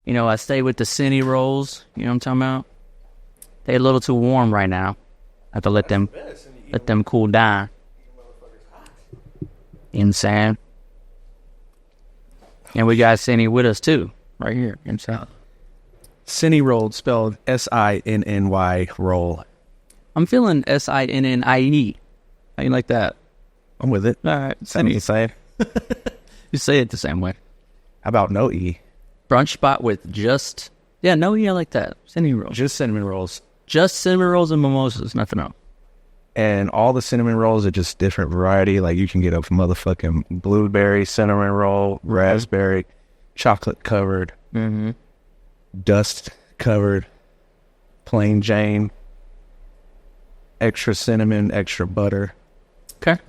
You know, I stay with the cine rolls. You know what I'm talking about? They're a little too warm right now. I have to let them cool down. Insane. And we got Cine with us too, right here inside. Cine rolled, spelled S-I-N-N-Y roll. I'm feeling S-I-N-N-I-E. How you like that? I'm with it. All right. Sounds the same. You say it the same way. How about no E? Brunch spot with just... Yeah, no E, I like that. Cinnamon rolls. Just cinnamon rolls. Just cinnamon rolls and mimosas, nothing else. And all the cinnamon rolls are just different variety. Like, you can get a motherfucking blueberry cinnamon roll, raspberry, chocolate covered, dust covered, plain Jane, extra cinnamon, extra butter. Okay.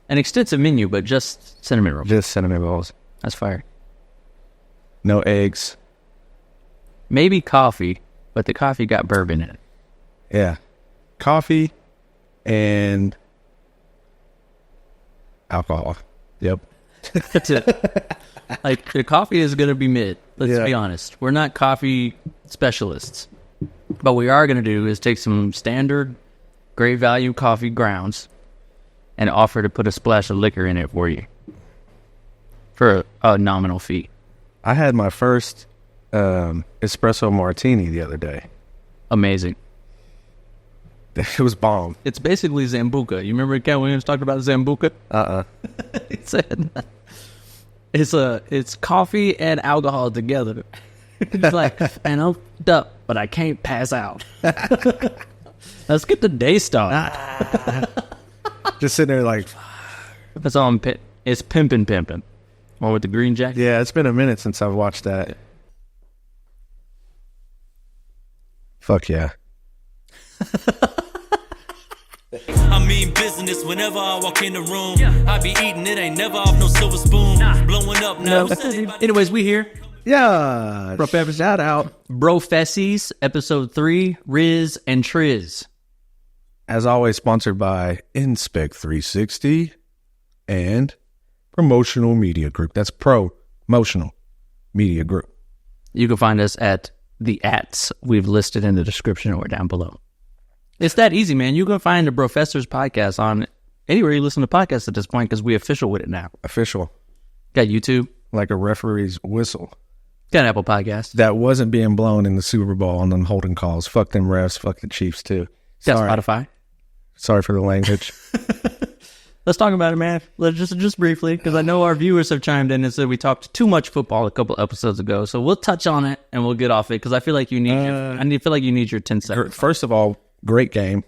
An extensive menu, but just cinnamon rolls. Just cinnamon rolls. That's fire. No eggs. Maybe coffee, but the coffee got bourbon in it. Yeah. Coffee and alcohol. Yep. That's it. Like, the coffee is going to be mid. Let's be honest. We're not coffee specialists. But what we are going to do is take some standard, great value coffee grounds and offer to put a splash of liquor in it for you for a nominal fee. I had my first espresso martini the other day. Amazing. It was bomb. It's basically Zambuca. You remember Ken Williams talked about Zambuca? He said it's coffee and alcohol together. It's like, and I'm fucked up, but I can't pass out. Let's get the day started. Just sitting there like... That's all it's pimpin'. Or with the green jacket. Yeah, it's been a minute since I've watched that. Fuck yeah. I mean business whenever I walk in the room. I be eating, it ain't never off no silver spoon. Blowing up now. Anyways, we here. Yeah. BrofessorsPod. Shout out. Brofessies, episode 3, Riz and Triz. As always, sponsored by Inspect 360 and Promotional Media Group. That's Promotional Media Group. You can find us at the @ we've listed in the description or down below. It's that easy, man. You can find the Brofessors podcast on anywhere you listen to podcasts at this point because we're official with it now. Official. Got YouTube. Like a referee's whistle. Got an Apple Podcast. That wasn't being blown in the Super Bowl on them holding calls. Fuck them refs. Fuck the Chiefs, too. Got Spotify. Sorry for the language. Let's talk about it, man. Let's just briefly, because I know our viewers have chimed in and said we talked too much football a couple episodes ago. So we'll touch on it and we'll get off it because I feel like you need. I feel like you need your 10 seconds. First of all, great game.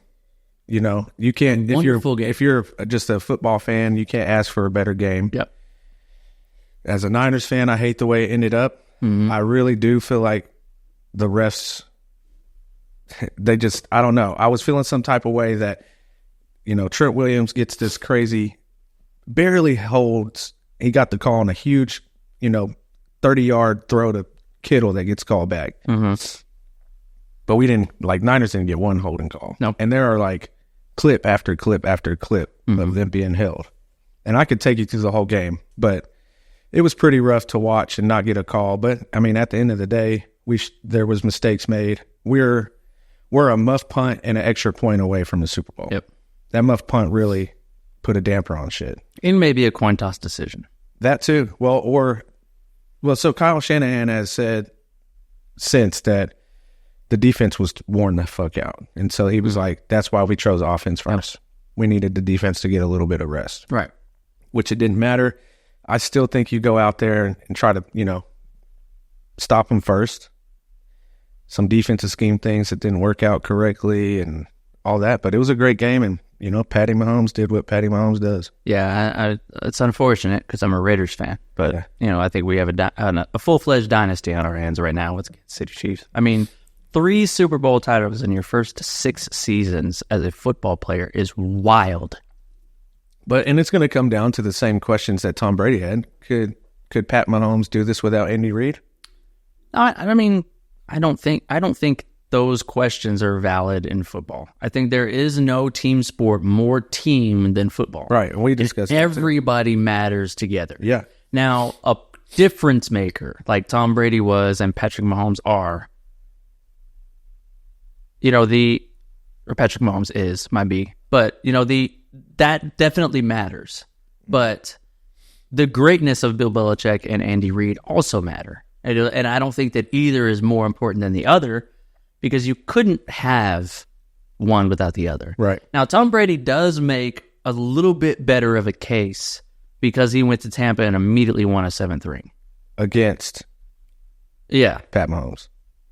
You know, you can't if you're just a football fan, you can't ask for a better game. Yep. As a Niners fan, I hate the way it ended up. I really do feel like the refs. They just, I don't know. I was feeling some type of way that, you know, Trent Williams gets this crazy, barely holds. He got the call on a huge, 30-yard throw to Kittle that gets called back. But Niners didn't get one holding call. Nope. And there are like clip after clip after clip of them being held. And I could take you through the whole game, but it was pretty rough to watch and not get a call. But I mean, at the end of the day, there was mistakes made. We're a muff punt and an extra point away from the Super Bowl. Yep. That muff punt really put a damper on shit. And maybe a coin toss decision. That too. So Kyle Shanahan has said since that the defense was worn the fuck out. And so he was like, that's why we chose offense first. Yep. We needed the defense to get a little bit of rest. Right. Which it didn't matter. I still think you go out there and try to, stop them first. Some defensive scheme things that didn't work out correctly and all that. But it was a great game. And, Patty Mahomes did what Patty Mahomes does. Yeah, it's unfortunate because I'm a Raiders fan. But, I think we have a full-fledged dynasty on our hands right now with the Kansas City Chiefs. I mean, 3 Super Bowl titles in your first 6 seasons as a football player is wild. And it's going to come down to the same questions that Tom Brady had. Could Pat Mahomes do this without Andy Reid? I mean, I don't think those questions are valid in football. I think there is no team sport more team than football. Right, and we discussed everybody matters together. Yeah. Now, a difference maker like Tom Brady was and Patrick Mahomes are, or Patrick Mahomes is, might be, but that definitely matters. But the greatness of Bill Belichick and Andy Reid also matter. And I don't think that either is more important than the other, because you couldn't have one without the other. Right. Now, Tom Brady does make a little bit better of a case because he went to Tampa and immediately won a 7th ring. Against Pat Mahomes.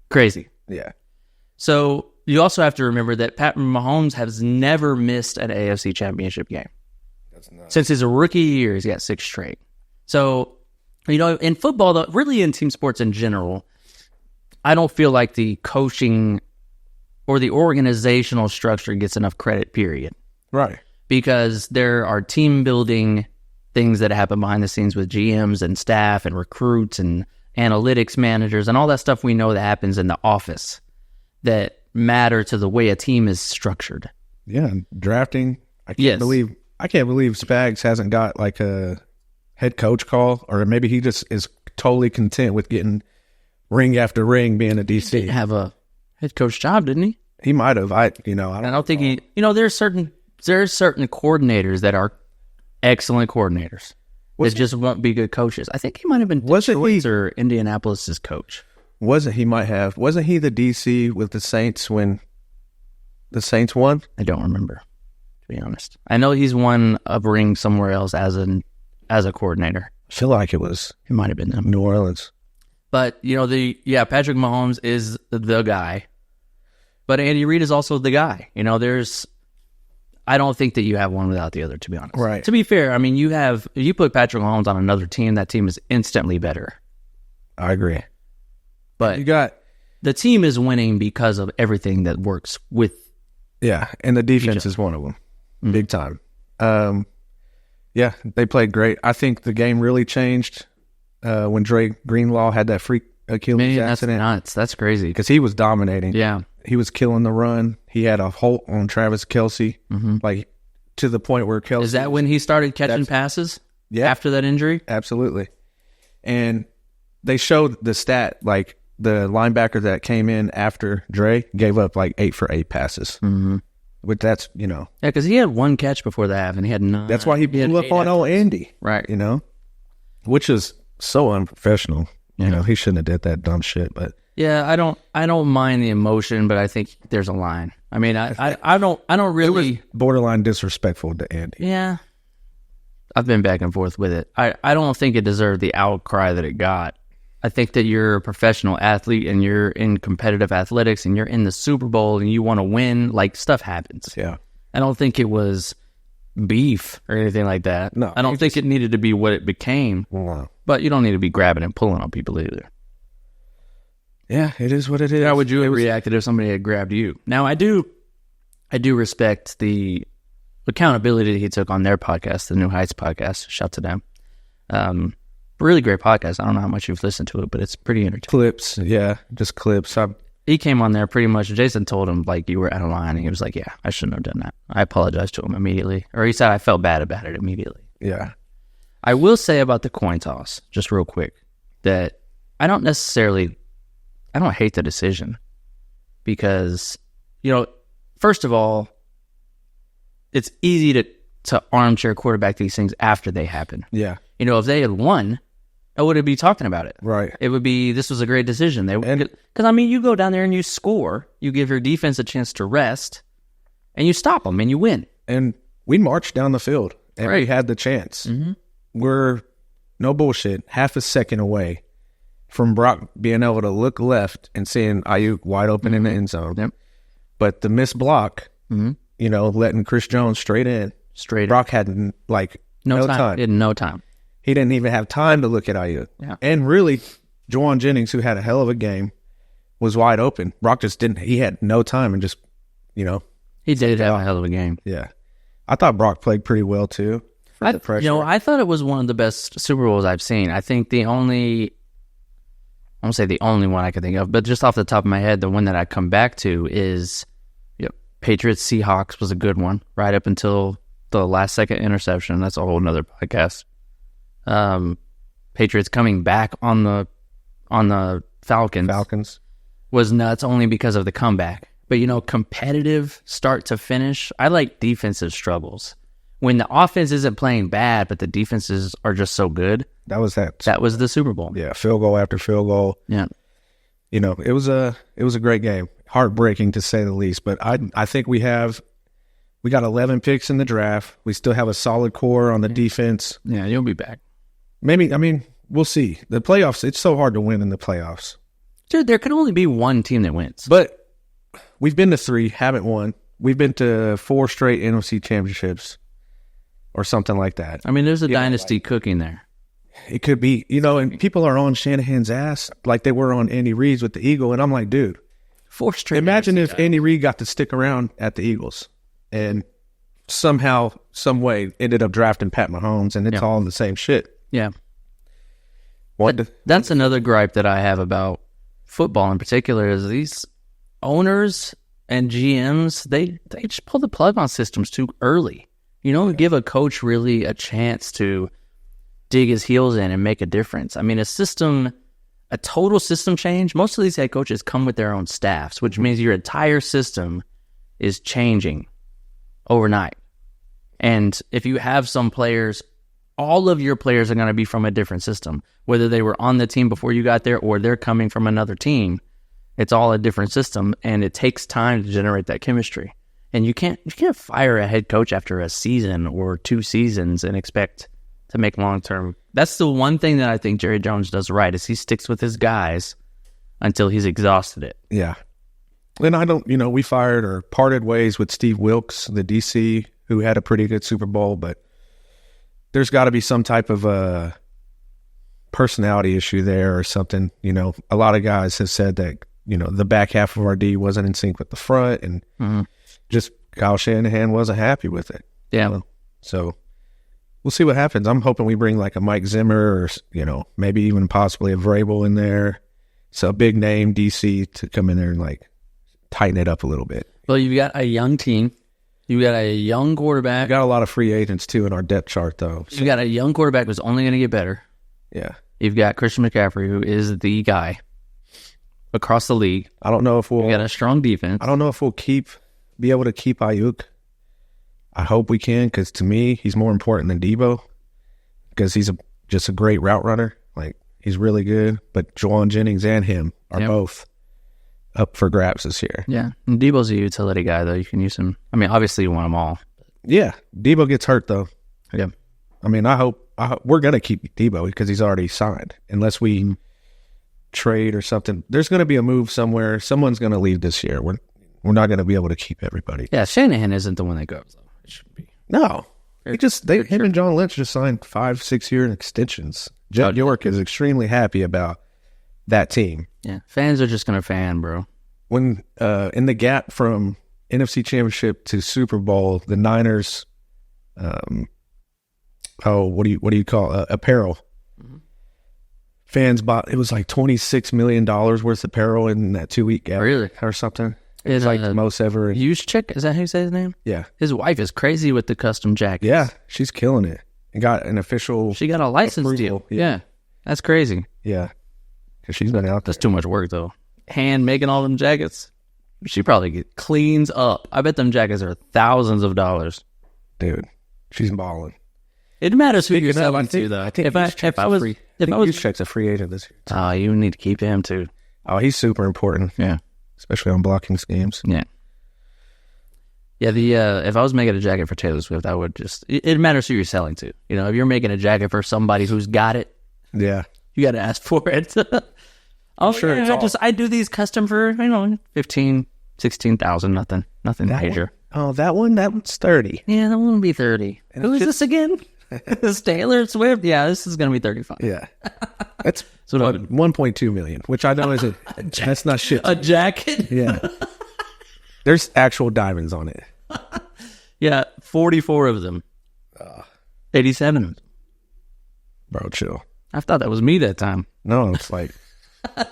Crazy. Yeah. So you also have to remember that Pat Mahomes has never missed an AFC Championship game. That's nuts. Since his rookie year, he's got 6 straight. So, in football, though, really in team sports in general, I don't feel like the coaching or the organizational structure gets enough credit, period. Right. Because there are team building things that happen behind the scenes with GMs and staff and recruits and analytics managers and all that stuff we know that happens in the office that matter to the way a team is structured. Yeah, drafting. I can't believe Spags hasn't got like a head coach call, or maybe he just is totally content with getting ring after ring being a DC. He didn't have a head coach job, didn't he? He might have. I don't think he. There's certain coordinators that are excellent coordinators that just won't be good coaches. I think he might have been Detroit's or Indianapolis's coach. Wasn't he the DC with the Saints when the Saints won? I don't remember, to be honest. I know he's won a ring somewhere else as a coordinator. I feel like it might have been them. New Orleans. But Patrick Mahomes is the guy, but Andy Reid is also the guy. I don't think that you have one without the other, to be honest. Right. To be fair, I mean, if you put Patrick Mahomes on another team, that team is instantly better. I agree. But the team is winning because of everything that works with. Yeah, and the defense is one of them, big time. Yeah, they played great. I think the game really changed when Dre Greenlaw had that freak Achilles accident. That's nuts. That's crazy. Because he was dominating. Yeah. He was killing the run. He had a hold on Travis Kelce, like to the point where Kelce... Is that when he started catching passes? Yeah. After that injury? Absolutely. And they showed the stat, like the linebacker that came in after Dre gave up like 8 for 8 passes. Mm-hmm. Which that's, Yeah, because he had 1 catch before the half and he had 9. That's why he blew up on old Andy. Right. Which is so unprofessional. He shouldn't have did that dumb shit, but... Yeah, I don't mind the emotion, but I think there's a line. I mean, I don't really... It was borderline disrespectful to Andy. Yeah. I've been back and forth with it. I don't think it deserved the outcry that it got. I think that you're a professional athlete and you're in competitive athletics and you're in the Super Bowl and you want to win, like, stuff happens. Yeah. I don't think it was beef or anything like that. No. I don't think it needed to be what it became. No. But you don't need to be grabbing and pulling on people either. Yeah, it is what it is. How would you have reacted if somebody had grabbed you? Now, I do respect the accountability that he took on their podcast, the New Heights podcast. Shout to them. Really great podcast. I don't know how much you've listened to it, but it's pretty entertaining. Clips, yeah, just clips. He came on there pretty much. Jason told him, like, you were out of line, and he was like, yeah, I shouldn't have done that. I apologized to him immediately. Or he said I felt bad about it immediately. Yeah. I will say about the coin toss, just real quick, that I don't hate the decision because, first of all, it's easy to armchair quarterback these things after they happen. Yeah. If they had won, I wouldn't be talking about it. Right. It would be, this was a great decision. Because, you go down there and you score, you give your defense a chance to rest, and you stop them and you win. And we marched down the field and we had the chance. Mm-hmm. We're, no bullshit, half a second away from Brock being able to look left and seeing Ayuk wide open in the end zone. Yep. But the missed block, letting Chris Jones straight in. Brock had no time. He had no time. He didn't even have time to look at Ayuk. Yeah. And really, Juwan Jennings, who had a hell of a game, was wide open. Brock just didn't. He had no time and just, He did have a hell of a game. Yeah. I thought Brock played pretty well, too. I thought it was one of the best Super Bowls I've seen. I think I won't say the only one I could think of, but just off the top of my head, the one that I come back to is Patriots Seahawks was a good one, right up until the last second interception. That's a whole nother podcast. Patriots coming back on the Falcons was nuts only because of the comeback. But, competitive start to finish, I like defensive struggles. When the offense isn't playing bad, but the defenses are just so good. That was the Super Bowl. Yeah, field goal after field goal. Yeah. It was a great game. Heartbreaking to say the least, but I think we got 11 picks in the draft. We still have a solid core on the defense. Yeah, you'll be back. Maybe, we'll see. The playoffs, it's so hard to win in the playoffs. Dude, there can only be one team that wins. But we've been to 3, haven't won. We've been to 4 straight NFC championships or something like that. There's a dynasty cooking there. It could be, and people are on Shanahan's ass like they were on Andy Reid's with the Eagle, and I'm like, dude, 4 straight. Imagine if Andy Reid got to stick around at the Eagles and somehow, some way ended up drafting Pat Mahomes, and it's all the same shit. Yeah. That's another gripe that I have about football in particular is these owners and GMs, they just pull the plug on systems too early. Give a coach really a chance to dig his heels in and make a difference. A total system change, most of these head coaches come with their own staffs, which means your entire system is changing overnight. And if you have some players, all of your players are going to be from a different system, whether they were on the team before you got there or they're coming from another team. It's all a different system, and it takes time to generate that chemistry. And you can't fire a head coach after a season or 2 seasons and expect to make long-term. That's the one thing that I think Jerry Jones does right is he sticks with his guys until he's exhausted it. Yeah. And I don't, we fired or parted ways with Steve Wilkes, the DC, who had a pretty good Super Bowl, but there's got to be some type of a personality issue there or something. A lot of guys have said that, the back half of our D wasn't in sync with the front, and just Kyle Shanahan wasn't happy with it. Yeah. So we'll see what happens. I'm hoping we bring like a Mike Zimmer or, maybe even possibly a Vrabel in there. So a big name DC to come in there and like tighten it up a little bit. Well, you've got a young team. You got a young quarterback. We got a lot of free agents too in our depth chart though. So. You got a young quarterback who's only going to get better. Yeah. You've got Christian McCaffrey, who is the guy across the league. I don't know if we'll... You got a strong defense. I don't know if we'll be able to keep Ayuk. I hope we can, because to me, he's more important than Debo, because he's just a great route runner. Like, he's really good. But Juwan Jennings and him are both up for grabs this year. Yeah. And Debo's a utility guy, though. You can use him. Obviously, you want them all. Yeah. Debo gets hurt, though. Yeah. I hope we're going to keep Debo because he's already signed. Unless we trade or something. There's going to be a move somewhere. Someone's going to leave this year. We're not going to be able to keep everybody. Yeah, Shanahan isn't the one that goes, though. It shouldn't be. No. Him and John Lynch just signed 5-6 year extensions. Jet York is extremely happy about that team. Yeah. Fans are just going to fan, bro. When in the gap from NFC Championship to Super Bowl, the Niners, what do you call apparel? Mm-hmm. Fans bought, it was like $26 million worth of apparel in that 2-week gap. Really? Or something. It's like the most ever. Juszczyk, is that how you say his name? Yeah. His wife is crazy with the custom jackets. Yeah, she's killing it. And got an official... She got a license deal. Yeah. That's crazy. Yeah. Because she's been out there. That's too much work, though. Hand making all them jackets. She probably cleans up. I bet them jackets are thousands of dollars. Dude, she's balling. It matters who you're selling to, though. I think Juszczyk's a free agent this year. Oh, you need to keep him, too. Oh, he's super important. Yeah. Especially on blocking schemes. Yeah. Yeah, if I was making a jacket for Taylor Swift, I would just... It matters who you're selling to. If you're making a jacket for somebody who's got it, yeah, you got to ask for it. I'm sure I do these custom for, $15,000, $16,000, nothing major. That one's 30. Yeah, that one will be 30. And who is this again? This Taylor Swift? Yeah, this is going to be 35. Yeah. That's 1.2 million, which I know isn't, that's not shit. A jacket? Yeah. There's actual diamonds on it. Yeah, 44 of them. 87 of them. Bro, chill. I thought that was me that time. No, it's like...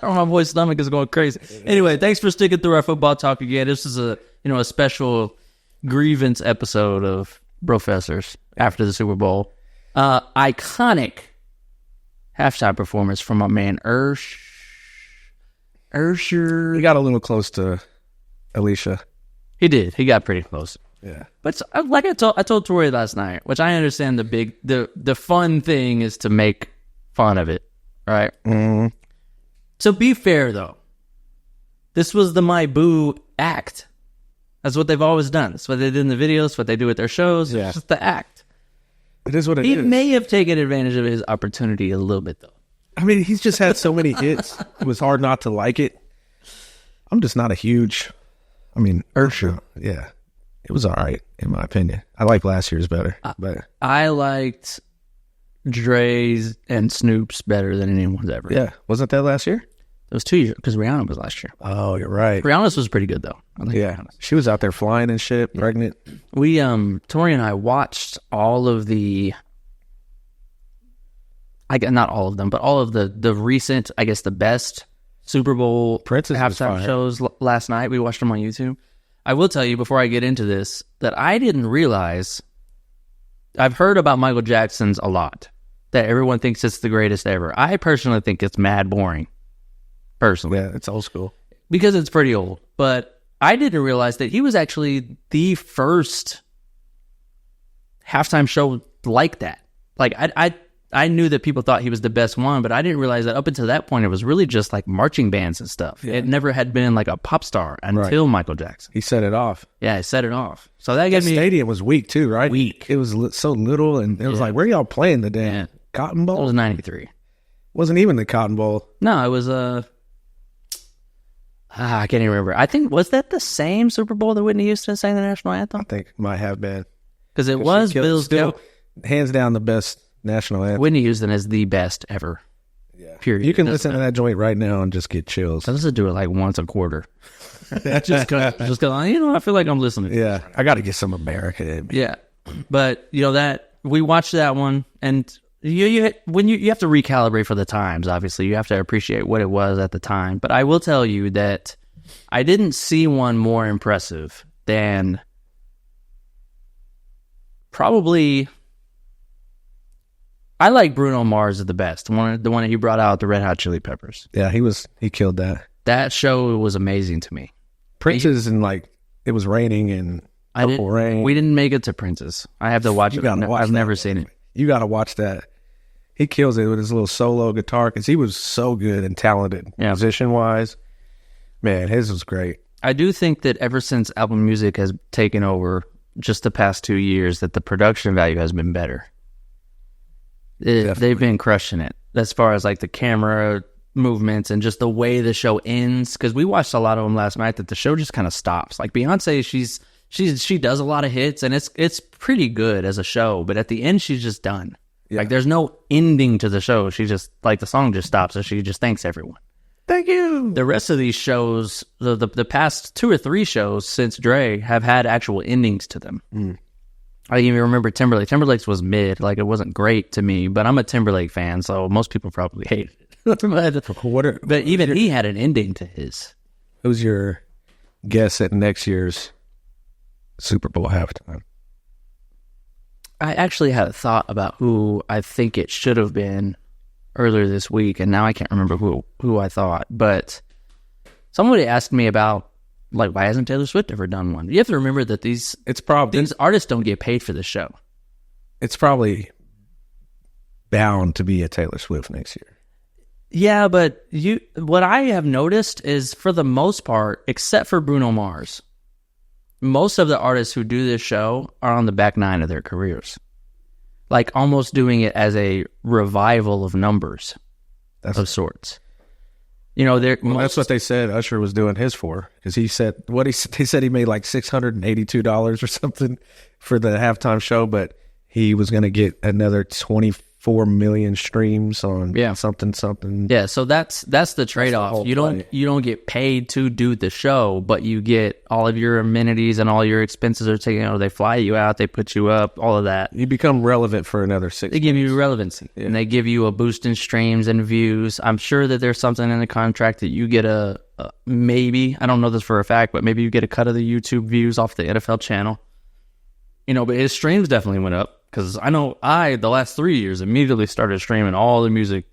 My boy's stomach is going crazy. Anyway, thanks for sticking through our football talk again. This is a special grievance episode of Professors after the Super Bowl. Iconic halftime performance from my man Ursher. He got a little close to Alicia. He did. He got pretty close. Yeah. But like I told Tori last night, which I understand the fun thing is to make fun of it, right? Mm-hmm. So be fair, though. This was the My Boo act. That's what they've always done. That's what they did in the videos, what they do with their shows. Yeah. It's just the act. It is what it is. He may have taken advantage of his opportunity a little bit, though. I mean, he's just had so many hits. It was hard not to like it. I'm just not a huge... I mean, Ursher, yeah. It was all right, in my opinion. I like last year's better. But I liked Dre's and Snoop's better than anyone's ever. yeah, wasn't that last year? It was 2 years, because Rihanna was last year. Oh, you're right. Rihanna's was pretty good, though. I like Yeah, Rihanna's. she was out there flying and shit, pregnant. We, Tori and I watched all of the... not all of them, but all of the recent, I guess, the best Super Bowl Princess was halftime fire. shows last night. We watched them on YouTube. I will tell you before I get into this that I didn't realize. I've heard about Michael Jackson's a lot. That everyone thinks it's the greatest ever. I personally think it's mad boring. Personally, Yeah, it's old school. because it's pretty old. But I didn't realize that he was actually the first halftime show like that. Like I knew that people thought he was the best one, but I didn't realize that up until that point, it was really just like marching bands and stuff. Yeah. It never had been like a pop star until Michael Jackson. He set it off. Yeah, it set it off. So that The gave me stadium was weak too, right? Weak. It was so little, and it was like, where y'all playing the damn Yeah. Cotton It Bowl? was 93. Wasn't even the Cotton Bowl. No, it was I can't even remember. I think, was that the same Super Bowl that Whitney Houston sang the national I anthem? think might have been. Because it was Bill's still hands down the best national anthem. Whitney Houston is the best ever. Yeah. Period. You can listen to that joint right now and just get chills. I listen to it like once a quarter. just because, I feel like I'm listening. Yeah, I got to get some America in me. Yeah, but that we watched that one, and you have to recalibrate for the times. Obviously, you have to appreciate what it was at the time. But I will tell you that I didn't see one more impressive than probably. I like Bruno Mars the best. The one that he brought out, the Red Hot Chili Peppers. Yeah, he killed that. That show was amazing to me. Prince's and like it was raining and Purple Rain. We didn't make it to Prince's. I have to watch it. I've never seen it. You got to watch that. He kills it with his little solo guitar because he was so good and talented musician wise. Man, his was great. I do think that ever since Apple Music has taken over just the past 2 years, that the production value has been better. They've been crushing it as far as like the camera movements and just the way the show ends. Because we watched a lot of them last night that the show just kind of stops. Like Beyonce, she does a lot of hits and it's pretty good as a show, but at the end she's just done. Yeah. Like there's no ending to the show. She just like the song just stops and she just thanks everyone. Thank you. The rest of these shows, the past 2 or 3 shows since Dre have had actual endings to them. I even remember Timberlake. Timberlake's was mid, like it wasn't great to me, but I'm a Timberlake fan, so most people probably hate it. but even he had an ending to his. Who's your guess at next year's Super Bowl halftime? I actually had a thought about who I think it should have been earlier this week, and now I can't remember who I thought, but somebody asked me about, like, why hasn't Taylor Swift ever done one? You have to remember that these artists don't get paid for this show. It's probably bound to be a Taylor Swift next year. Yeah, but what I have noticed is, for the most part, except for Bruno Mars, most of the artists who do this show are on the back nine of their careers. Like almost doing it as a revival of numbers of sorts. That's what they said Usher was doing his for, because they said he made like $682 or something for the halftime show, but he was going to get another 24 million streams on something. Yeah, so that's the trade-off. You don't get paid to do the show, but you get all of your amenities and all your expenses are taken. They fly you out, they put you up, all of that. You become relevant for another 6 They give you relevancy, and they give you a boost in streams and views. I'm sure that there's something in the contract that you get a maybe, I don't know this for a fact, but maybe you get a cut of the YouTube views off the NFL channel. But his streams definitely went up. Because I know the last 3 years immediately started streaming all the music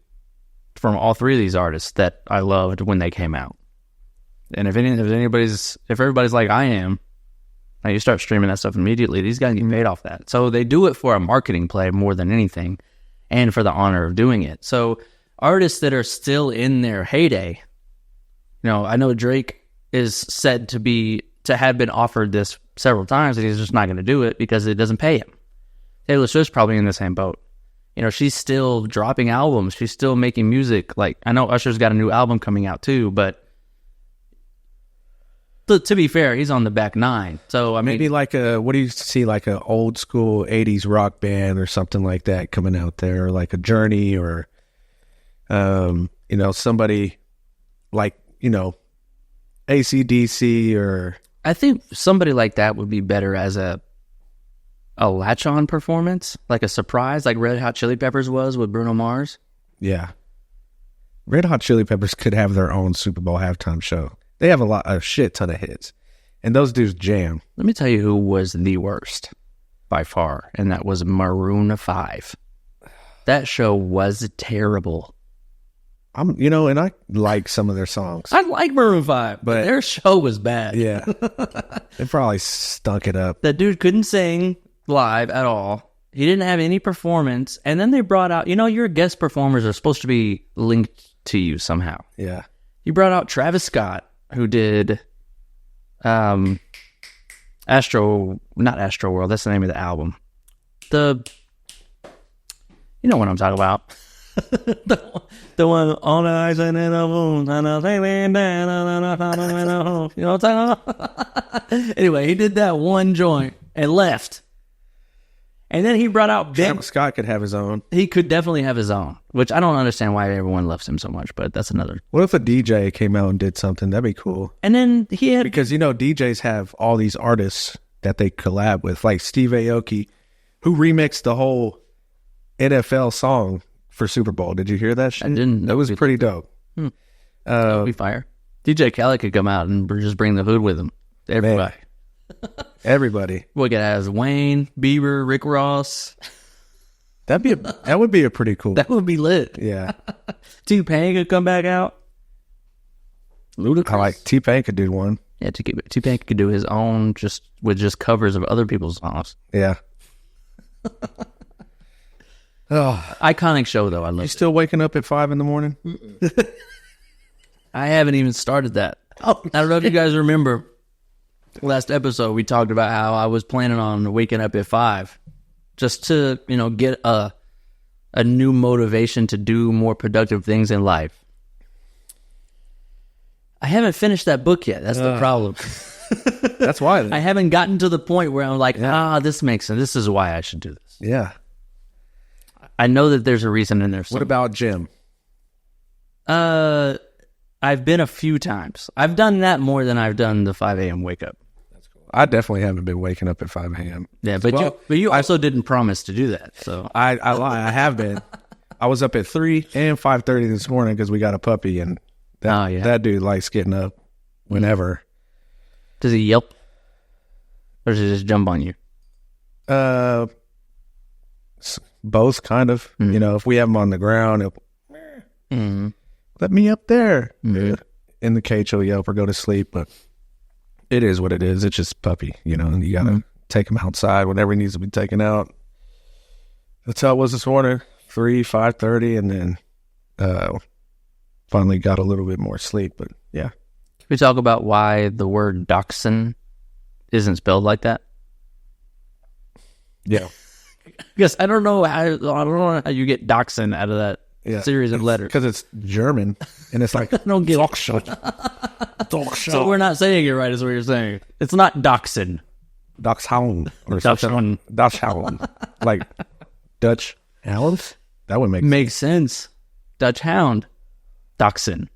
from all three of these artists that I loved when they came out. And if everybody's like I am, now you start streaming that stuff immediately, these guys get paid off that. So they do it for a marketing play more than anything, and for the honor of doing it. So artists that are still in their heyday, I know Drake is said to have been offered this several times, and he's just not going to do it because it doesn't pay him. Taylor Swift's probably in the same boat. She's still dropping albums. She's still making music. Like, I know Usher's got a new album coming out too, but to be fair, he's on the back nine. So, I mean, maybe like what do you see, like an old school 80s rock band or something like that coming out there, or like a Journey, or, somebody like, AC/DC, or... I think somebody like that would be better as a latch-on performance, like a surprise, like Red Hot Chili Peppers was with Bruno Mars. Yeah. Red Hot Chili Peppers could have their own Super Bowl halftime show. They have a shit ton of hits, and those dudes jam. Let me tell you who was the worst by far, and that was Maroon 5. That show was terrible. And I like some of their songs. I like Maroon 5, but their show was bad. Yeah. They probably stunk it up. That dude couldn't sing live at all. He didn't have any performance. And then they brought out, your guest performers are supposed to be linked to you somehow. Yeah. You brought out Travis Scott, who did not Astro World, that's the name of the album. You know what I'm talking about. the one on the ice and in the moon, you know what I'm talking about? Anyway, he did that one joint and left. And then he brought out Travis Scott could have his own. He could definitely have his own, which I don't understand why everyone loves him so much, but that's another. What if a DJ came out and did something? That'd be cool. And then he had... Because, DJs have all these artists that they collab with, like Steve Aoki, who remixed the whole NFL song for Super Bowl. Did you hear that shit? I didn't. That was pretty dope. That would be fire. DJ Khaled could come out and just bring the hood with him. Everybody. Everybody. We could have Wayne, Bieber, Rick Ross. That would be a pretty cool. That would be lit. Yeah. T-Pain could come back out. Ludacris. I like T-Pain could do one. Yeah, T-Pain could do his own with covers of other people's songs. Yeah. Oh, iconic show though. I love. You still waking up at 5 a.m? I haven't even started that. I don't know if you guys remember. Last episode, we talked about how I was planning on waking up at 5 just to, get a new motivation to do more productive things in life. I haven't finished that book yet. That's the problem. That's why. I haven't gotten to the point where I'm like, this makes sense. This is why I should do this. Yeah. I know that there's a reason in there. What about gym? I've been a few times. I've done that more than I've done the 5 a.m. wake up. That's cool. I definitely haven't been waking up at 5 a.m. Yeah, but you also didn't promise to do that. So I lie. I have been. I was up at 3 and 5:30 this morning because we got a puppy, and that dude likes getting up whenever. Does he yelp, or does he just jump on you? Both, kind of. If we have him on the ground, let me up there. In the cage, he'll yelp or go to sleep, but it is what it is. It's just puppy, and you gotta take him outside whenever he needs to be taken out. That's how it was this morning, 3, 5:30, and then finally got a little bit more sleep, but yeah. Can we talk about why the word dachshund isn't spelled like that? Yeah. Because I don't know how you get dachshund out of that series of letters. Because it's German, and it's like I don't get dachshund. So we're not saying it right, is what you're saying. It's not dachshund. Dachshund or something. Dachshund. Like Dutch hounds? That would make sense. Dutch hound. Dachshund.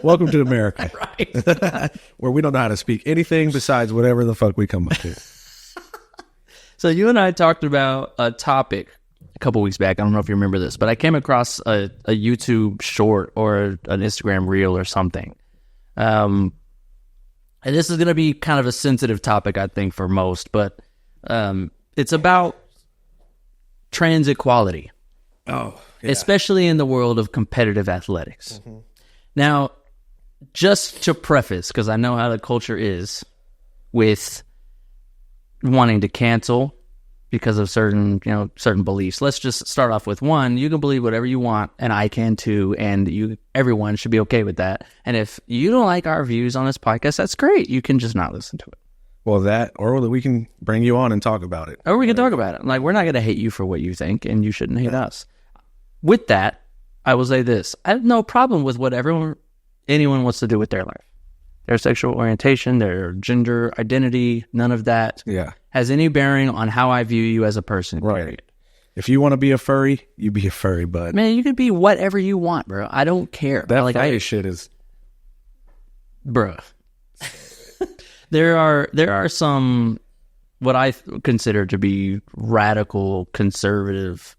Welcome to America. Right. Where we don't know how to speak anything besides whatever the fuck we come up to. So you and I talked about a topic a couple weeks back. I don't know if you remember this, but I came across a YouTube short or an Instagram reel or something. And this is going to be kind of a sensitive topic, I think, for most, but it's about trans equality. Oh, yeah. Especially in the world of competitive athletics. Now, just to preface, because I know how the culture is with wanting to cancel because of certain beliefs. Let's just start off with one. You can believe whatever you want, and I can too, and everyone should be okay with that. And if you don't like our views on this podcast, that's great. You can just not listen to it. Well, that, or we can bring you on and talk about it. Or we can talk about it. Like, we're not going to hate you for what you think, and you shouldn't hate us. With that, I will say this. I have no problem with what anyone wants to do with their life. Their sexual orientation, their gender identity, none of that has any bearing on how I view you as a person. Right. If you want to be a furry, you be a furry, bud. Man, you can be whatever you want, bro. I don't care. That furry shit is... Bro. There are some, what I consider to be radical conservative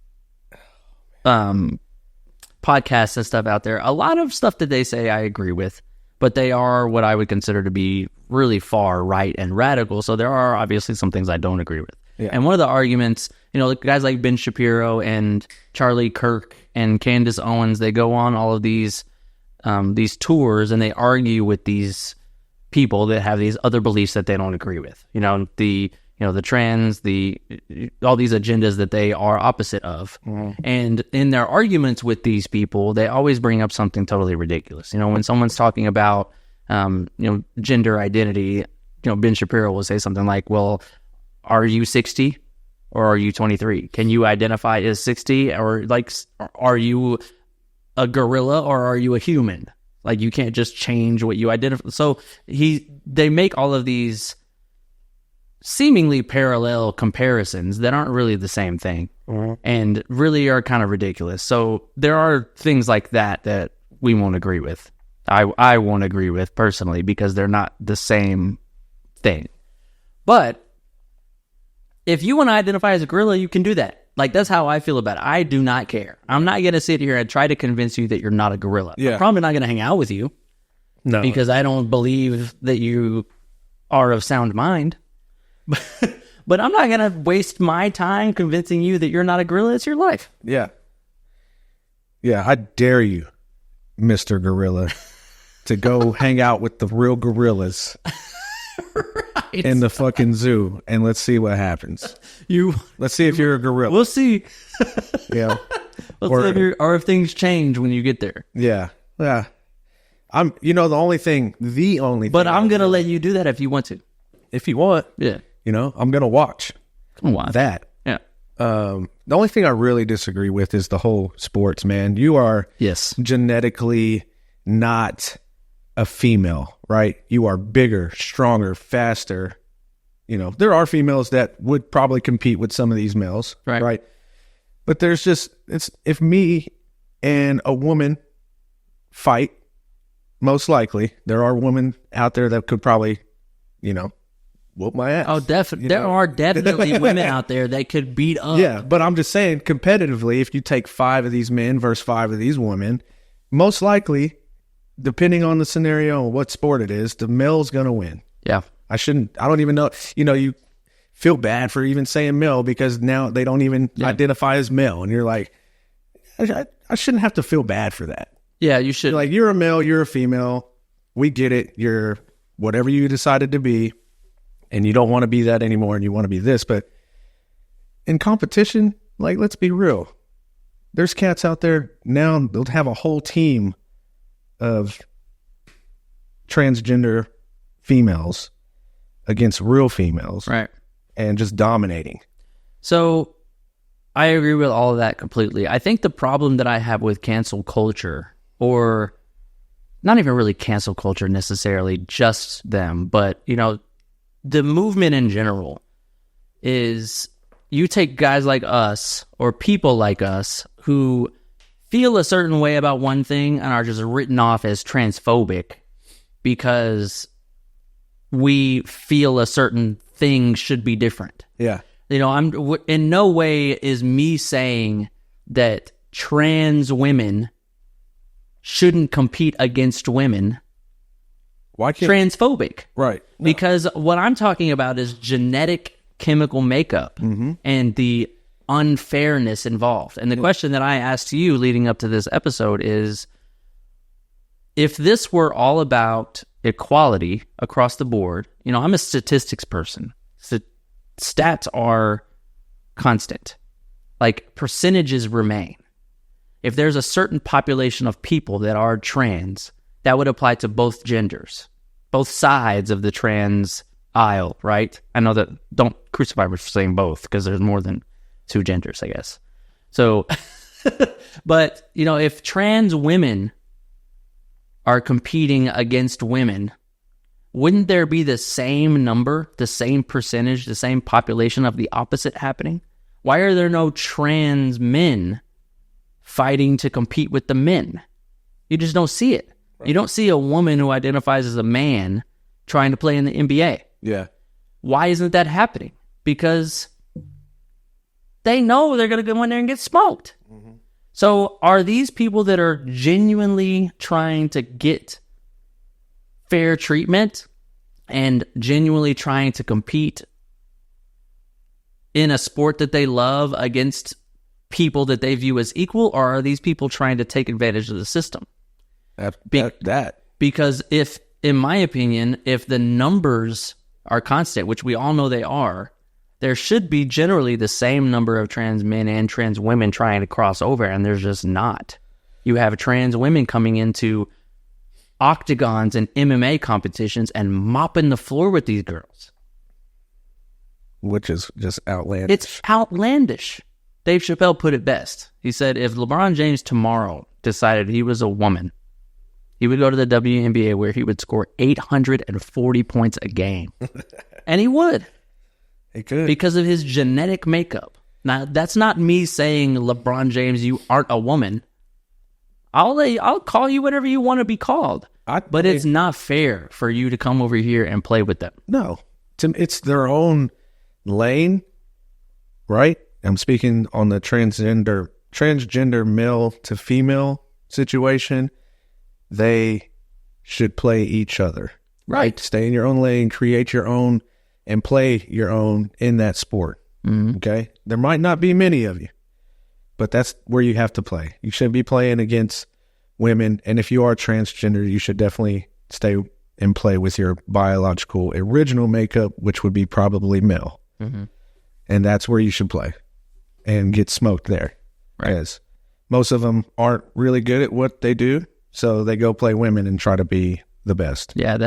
podcasts and stuff out there. A lot of stuff that they say I agree with, but they are what I would consider to be really far right and radical. So there are obviously some things I don't agree with. Yeah. And one of the arguments, guys like Ben Shapiro and Charlie Kirk and Candace Owens, they go on all of these tours and they argue with these people that have these other beliefs that they don't agree with. The trans, all these agendas that they are opposite of. And in their arguments with these people, they always bring up something totally ridiculous. When someone's talking about, gender identity, Ben Shapiro will say something like, well, are you 60 or are you 23? Can you identify as 60, or like, are you a gorilla or are you a human? Like, you can't just change what you identify. So they make all of these seemingly parallel comparisons that aren't really the same thing and really are kind of ridiculous. So there are things like that we won't agree with. I won't agree with personally because they're not the same thing. But if you want to identify as a gorilla, you can do that. Like, that's how I feel about it. I do not care. I'm not going to sit here and try to convince you that you're not a gorilla. Yeah. I'm probably not going to hang out with you. No. Because I don't believe that you are of sound mind. But I'm not going to waste my time convincing you that you're not a gorilla. It's your life. Yeah. Yeah, I dare you, Mr. Gorilla, to go hang out with the real gorillas. Right. In the fucking zoo, and let's see what happens. Let's see if you're a gorilla. We'll see. Yeah. Or if things change when you get there. Yeah. Yeah. I'm. The only thing. But I'm gonna let you do that if you want to. If you want. Yeah. I'm gonna watch. Watch that. Yeah. The only thing I really disagree with is the whole sports, man. You are genetically not a female, right? You are bigger, stronger, faster. There are females that would probably compete with some of these males, right? But there's if me and a woman fight, most likely there are women out there that could probably, whoop my ass. Oh, definitely. There are definitely women out there that could beat up. Yeah, but I'm just saying, competitively, if you take 5 of these men versus 5 of these women, most likely, depending on the scenario and what sport it is, the male's going to win. Yeah. I don't even know. You feel bad for even saying male because now they don't even identify as male. And you're like, I shouldn't have to feel bad for that. Yeah, you should. Like, you're a male, you're a female. We get it. You're whatever you decided to be. And you don't want to be that anymore and you want to be this. But in competition, like, let's be real. There's cats out there now, they'll have a whole team of transgender females against real females. Right. And just dominating. So I agree with all of that completely. I think the problem that I have with cancel culture, or not even really cancel culture necessarily, just them, but, the movement in general is you take guys like us or people like us who feel a certain way about one thing and are just written off as transphobic because we feel a certain thing should be different. Yeah. I'm in no way is me saying that trans women shouldn't compete against women. Why can't transphobic? Right. No. Because what I'm talking about is genetic chemical makeup and the unfairness involved. And the question that I asked you leading up to this episode is, if this were all about equality across the board, I'm a statistics person. Stats are constant. Like, percentages remain. If there's a certain population of people that are trans, that would apply to both genders, both sides of the trans aisle, right? I know that, don't crucify me for saying both, because there's more than two genders, I guess. So, but, if trans women are competing against women, wouldn't there be the same number, the same percentage, the same population of the opposite happening? Why are there no trans men fighting to compete with the men? You just don't see it. Right. You don't see a woman who identifies as a man trying to play in the NBA. Yeah. Why isn't that happening? Because they know they're going to go in there and get smoked. Mm-hmm. So are these people that are genuinely trying to get fair treatment and genuinely trying to compete in a sport that they love against people that they view as equal, or are these people trying to take advantage of the system? Because if, in my opinion, if the numbers are constant, which we all know they are, there should be generally the same number of trans men and trans women trying to cross over, and there's just not. You have trans women coming into octagons and MMA competitions and mopping the floor with these girls. Which is just outlandish. It's outlandish. Dave Chappelle put it best. He said, if LeBron James tomorrow decided he was a woman, he would go to the WNBA where he would score 840 points a game. And he would. He could. Because of his genetic makeup. Now, that's not me saying, LeBron James, you aren't a woman. I'll call you whatever you want to be called. But it's not fair for you to come over here and play with them. No. It's their own lane, right? I'm speaking on the transgender male to female situation. They should play each other. Right. Stay in your own lane, create your own, and play your own in that sport. Mm-hmm. Okay? There might not be many of you, but that's where you have to play. You shouldn't be playing against women, and if you are transgender, you should definitely stay and play with your biological original makeup, which would be probably male. Mm-hmm. And that's where you should play and get smoked there. Right. As most of them aren't really good at what they do, so they go play women and try to be the best. Yeah,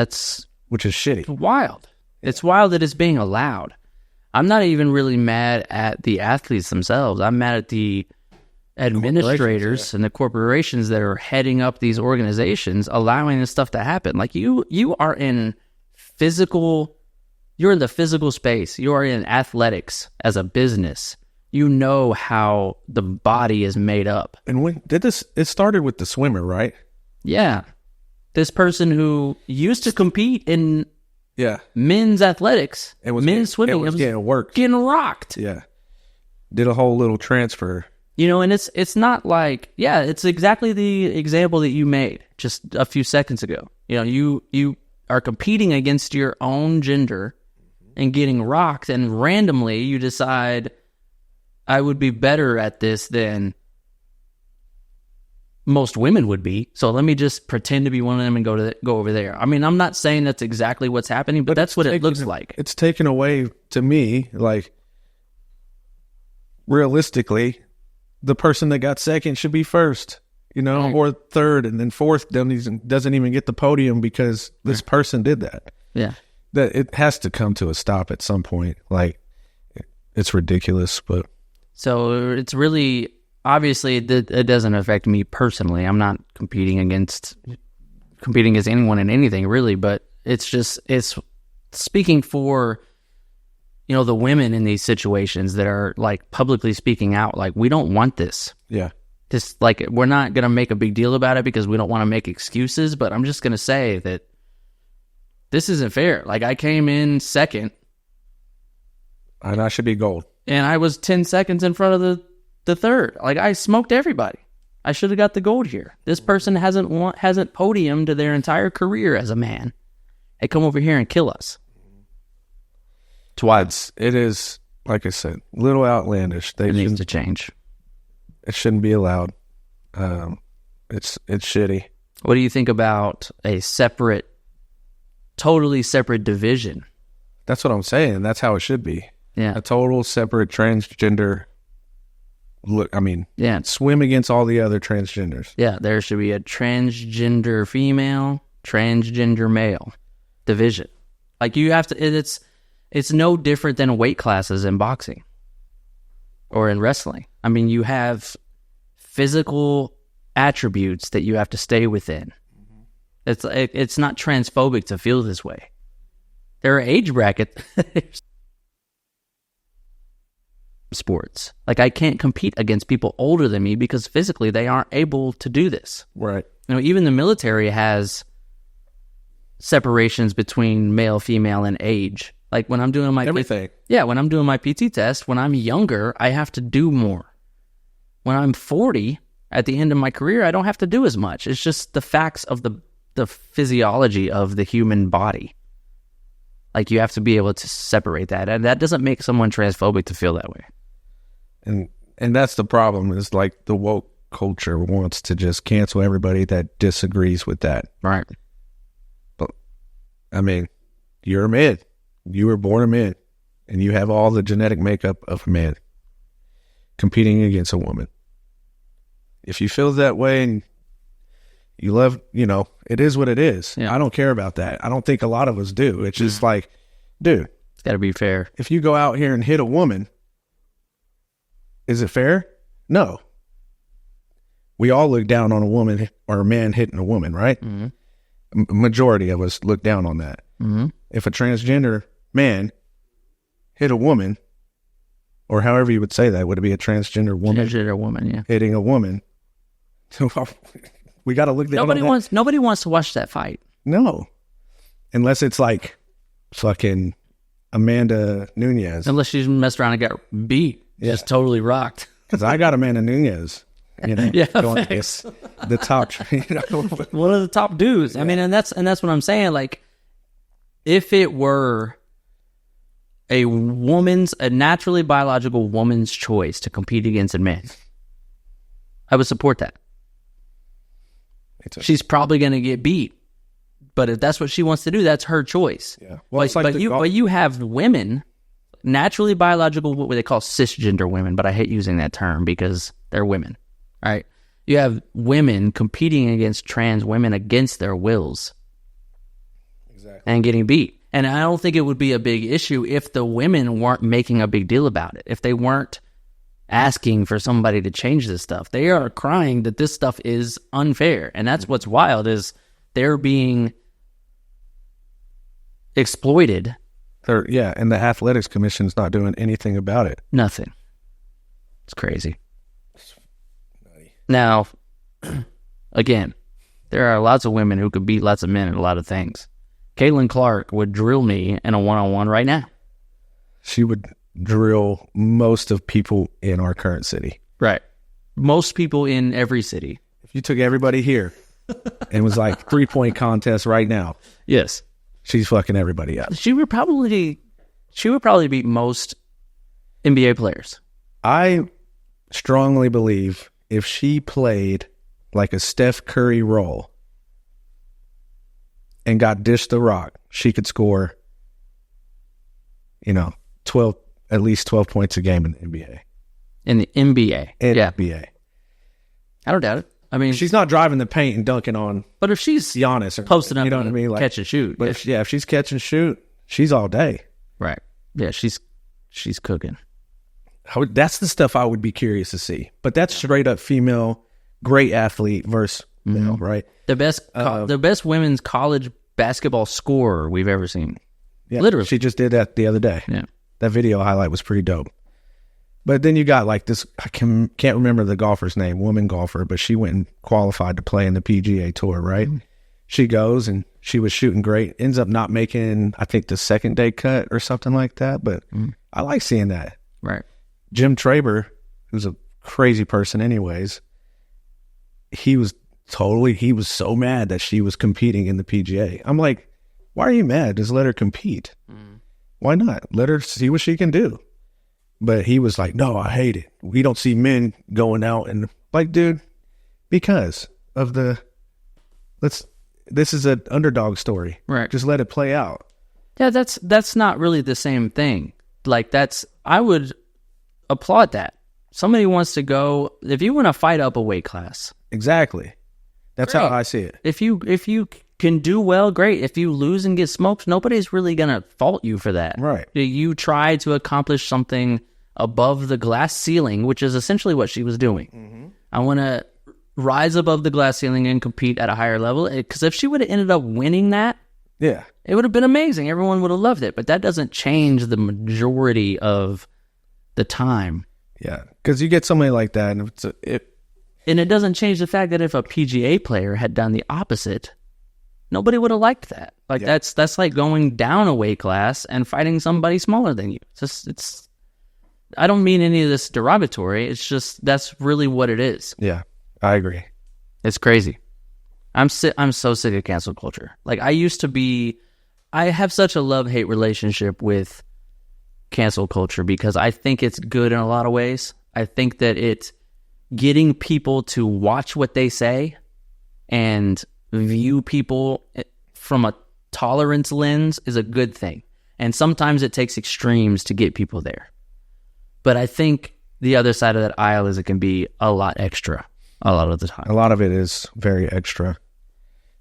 which is shitty. Wild. It's wild that it's being allowed. I'm not even really mad at the athletes themselves. I'm mad at the administrators and the corporations that are heading up these organizations, allowing this stuff to happen. Like, you are in you're in the physical space. You are in athletics as a business. You know how the body is made up. And when did this? It started with the swimmer, right? Yeah. This person who used to compete in men's athletics, men's swimming, it was getting rocked. Yeah. Did a whole little transfer. And it's not like, it's exactly the example that you made just a few seconds ago. You are competing against your own gender and getting rocked, and randomly you decide, I would be better at this than most women would be, so let me just pretend to be one of them and go over there. I mean, I'm not saying that's exactly what's happening, but that's what it looks like. It's taken away, to me, like, realistically, the person that got second should be first, right, or third, and then fourth doesn't even get the podium because this person did that. Yeah. That it has to come to a stop at some point. Like, it's ridiculous, but... So it's really... Obviously, it doesn't affect me personally. I'm not competing against anyone in anything, really, but it's speaking for, the women in these situations that are, like, publicly speaking out, like, we don't want this. Yeah. Just, like, we're not going to make a big deal about it because we don't want to make excuses, but I'm just going to say that this isn't fair. Like, I came in second. And I should be gold. And I was 10 seconds in front of the third. Like, I smoked everybody. I should have got the gold here. This person hasn't podiumed their entire career as a man. They come over here and kill us. It is like I said, a little outlandish. It needs to change. It shouldn't be allowed. It's shitty. What do you think about a totally separate division? That's what I'm saying. That's how it should be. Yeah. A total separate transgender look. I mean, swim against all the other transgenders. Yeah, there should be a transgender female, transgender male division. Like you have to, it's no different than weight classes in boxing or in wrestling. I mean, you have physical attributes that you have to stay within. It's not transphobic to feel this way. There are age brackets. Sports. Like I can't compete against people older than me because physically they aren't able to do this. Right. You know, even the military has separations between male, female, and age. Like when I'm doing my everything. When I'm doing my PT test, when I'm younger, I have to do more. When I'm 40, at the end of my career, I don't have to do as much. It's just the facts of the physiology of the human body. Like you have to be able to separate that, and that doesn't make someone transphobic to feel that way. And that's the problem, is like the woke culture wants to just cancel everybody that disagrees with that. Right. But I mean, you're a man. You were born a man, and you have all the genetic makeup of a man competing against a woman. If you feel that way and you love, it is what it is. Yeah. I don't care about that. I don't think a lot of us do. It's just like, dude, It's got to be fair. if you go out here and hit a woman, is it fair? No. We all look down on a woman or a man hitting a woman, right? Mm-hmm. Majority of us look down on that. Mm-hmm. If a transgender man hit a woman, or however you would say that, would it be a transgender woman Transgender woman, yeah. hitting a woman? We got to look down on that. Nobody wants to watch that fight. No. Unless it's like fucking Amanda Nunes. Unless she's messed around and got beat. Yeah. Just totally rocked. Because I got Amanda Nunes. Yeah, going thanks. the top. One of the top dudes. I mean, and that's what I'm saying. Like, if it were a naturally biological woman's choice to compete against a man, I would support that. She's probably going to get beat, but if that's what she wants to do, that's her choice. Yeah. Well, but you have women, naturally biological, what they call cisgender women, but I hate using that term because they're women, right? You have women competing against trans women against their wills. Exactly. And getting beat. And I don't think it would be a big issue if the women weren't making a big deal about it. If they weren't asking for somebody to change this stuff. They are crying that this stuff is unfair. And that's what's wild, is they're being exploited. And the Athletics Commission's not doing anything about it. Nothing. It's crazy. Now, again, there are lots of women who could beat lots of men at a lot of things. Caitlin Clark would drill me in a one-on-one right now. She would drill most of people in our current city. Right. Most people in every city. If you took everybody here and was like 3-point contest right now, yes, she's fucking everybody up. She would probably beat most NBA players. I strongly believe if she played like a Steph Curry role and got dished the rock, she could score, at least 12 points a game in the NBA. In the NBA. Yeah. NBA. I don't doubt it. I mean, she's not driving the paint and dunking on but if she's Giannis or posting up, you know what I mean? Like, catch and shoot. But if she's catch and shoot, she's all day. Right. Yeah, she's cooking. That's the stuff I would be curious to see. But that's straight up female, great athlete versus male, right? The best women's college basketball scorer we've ever seen. Yeah, literally. She just did that the other day. Yeah. That video highlight was pretty dope. But then you got like this, I can't remember the golfer's name, woman golfer, but she went and qualified to play in the PGA Tour, right? Mm-hmm. She goes and she was shooting great, ends up not making, I think, the second day cut or something like that. But I like seeing that. Right. Jim Traber, who's a crazy person anyways, he was so mad that she was competing in the PGA. I'm like, why are you mad? Just let her compete. Why not? Let her see what she can do. But he was like, no, I hate it. We don't see men going out and like, dude, because of this is an underdog story. Right. Just let it play out. Yeah, that's not really the same thing. Like I would applaud that. Somebody wants to go, if you want to fight up a weight class. Exactly. That's great. how I see it. If you can do well, great. If you lose and get smoked, nobody's really going to fault you for that. Right. You try to accomplish something above the glass ceiling, which is essentially what she was doing. Mm-hmm. I want to rise above the glass ceiling and compete at a higher level. Because if she would have ended up winning that, yeah, it would have been amazing. Everyone would have loved it. But that doesn't change the majority of the time. Yeah, because you get somebody like that, and and it doesn't change the fact that if a PGA player had done the opposite, nobody would have liked that. Like that's like going down a weight class and fighting somebody smaller than you. It's I don't mean any of this derogatory. It's just that's really what it is. Yeah, I agree. It's crazy. I'm so sick of cancel culture. Like I have such a love-hate relationship with cancel culture because I think it's good in a lot of ways. I think that it's getting people to watch what they say and view people from a tolerance lens is a good thing. And sometimes it takes extremes to get people there. But I think the other side of that aisle is it can be a lot extra a lot of the time. A lot of it is very extra.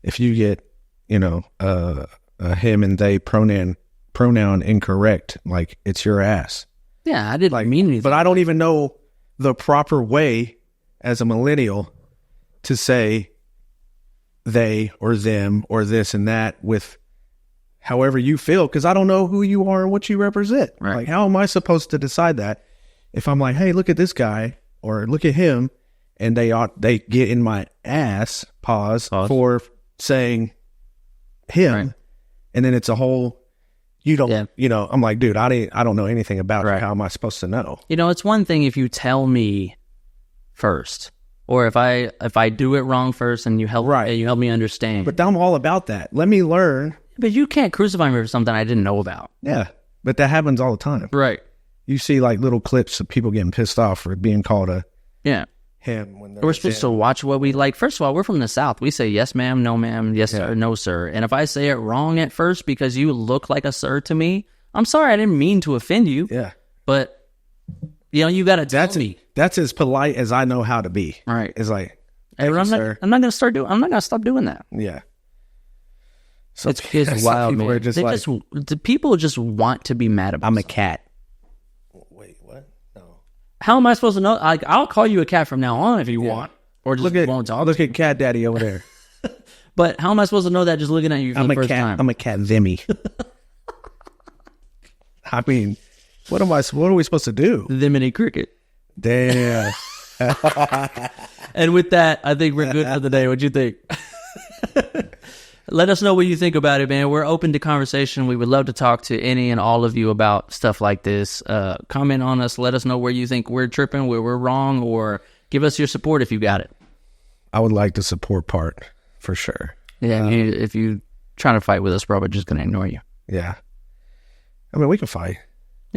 If you get, a him and they pronoun incorrect, like it's your ass. Yeah, I didn't mean anything. But I don't even know the proper way as a millennial to say they or them or this and that with however you feel, because I don't know who you are and what you represent. Right. Like, how am I supposed to decide that if I'm like, hey, look at this guy or look at him, and they get in my ass, pause. For saying him, right. And then it's a whole, I'm like, dude, I don't know anything about it. How am I supposed to know? It's one thing if you tell me first, or if I do it wrong first and you help me understand. But I'm all about that. Let me learn. But you can't crucify me for something I didn't know about. Yeah, but that happens all the time. Right. You see like little clips of people getting pissed off for being called a him. When we're supposed to watch what we like. First of all, we're from the South. We say yes, ma'am, no, ma'am, yes, sir, no, sir. And if I say it wrong at first because you look like a sir to me, I'm sorry. I didn't mean to offend you. Yeah. But, you got to tell me. That's as polite as I know how to be. Right. It's like, hey, I'm not going to stop doing that. Yeah. So it's wild, man. The people just want to be mad about I'm something. A cat. Wait, what? No. How am I supposed to know? I'll call you a cat from now on if you want. Or just won't talk. Look at Cat Daddy over there. But how am I supposed to know that just looking at you for the first time? I'm a cat Vimy. I mean, what are we supposed to do? Vimini cricket. Damn. And with that, I think we're good for the day. What'd you think? Let us know what you think about it, man. We're open to conversation. We would love to talk to any and all of you about stuff like this. Comment on us. Let us know where you think we're tripping, where we're wrong, or give us your support if you got it. I would like the support part for sure. Yeah, if you trying to fight with us, probably just going to ignore you. Yeah. I mean, we can fight.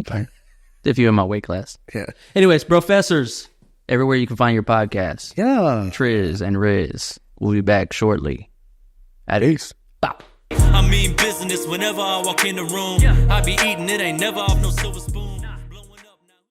Okay. If you're in my weight class. Yeah. Anyways, Professors, everywhere you can find your podcast. Yeah. Triz and Riz. We'll be back shortly. Peace. I mean business whenever I walk in the room. I be eating, it ain't never off no silver spoon.